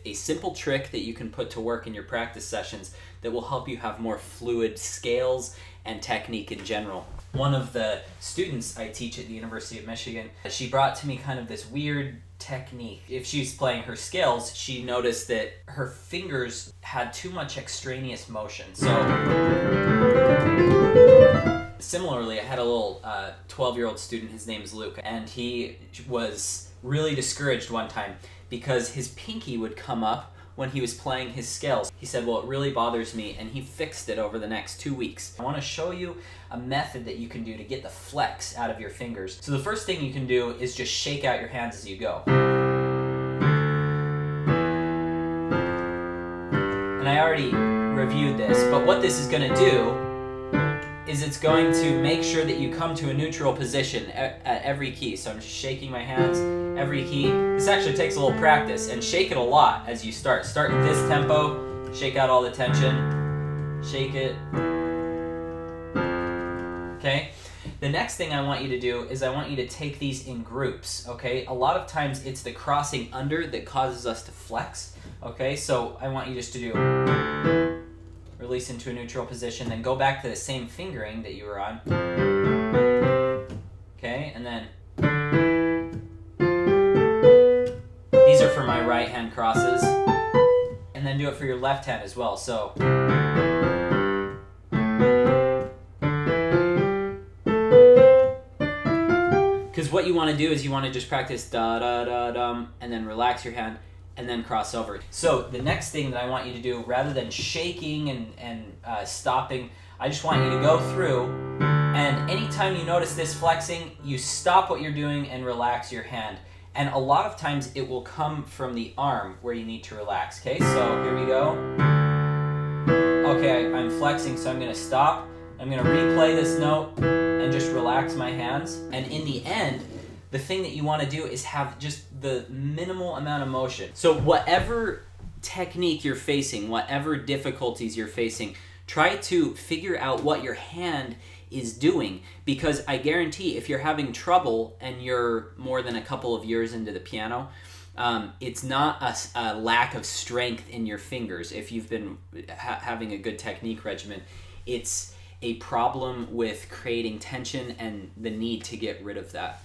a simple trick that you can put to work in your practice sessions that will help you have more fluid scales and technique in general. One of the students I teach at the University of Michigan, she brought to me kind of this weird technique. If she's playing her scales, she noticed that her fingers had too much extraneous motion. So similarly, I had a little 12-year-old student, his name is Luke, and he was really discouraged one time because his pinky would come up when he was playing his scales. He said, well, it really bothers me, and he fixed it over the next 2 weeks. I want to show you a method that you can do to get the flex out of your fingers. So the first thing you can do is just shake out your hands as you go. And I already reviewed this, but what this is going to do is it's going to make sure that you come to a neutral position at every key. So I'm just shaking my hands, every key. This actually takes a little practice, and shake it a lot as you start. Start in this tempo, shake out all the tension, shake it. Okay? The next thing I want you to do is I want you to take these in groups, okay? A lot of times it's the crossing under that causes us to flex, okay? So I want you just to do release into a neutral position, then go back to the same fingering that you were on. Okay, and then these are for my right hand crosses. And then do it for your left hand as well. So because what you want to do is you want to just practice da da da dum and then relax your hand and then cross over. So the next thing that I want you to do, rather than shaking and stopping, I just want you to go through, and anytime you notice this flexing, you stop what you're doing and relax your hand. And a lot of times it will come from the arm where you need to relax. Okay, so here we go. Okay, I'm flexing, so I'm gonna stop. I'm gonna replay this note and just relax my hands. And in the end, the thing that you want to do is have just the minimal amount of motion. So whatever technique you're facing, whatever difficulties you're facing, try to figure out what your hand is doing, because I guarantee if you're having trouble and you're more than a couple of years into the piano, it's not a lack of strength in your fingers. If you've been having a good technique regimen, it's a problem with creating tension and the need to get rid of that.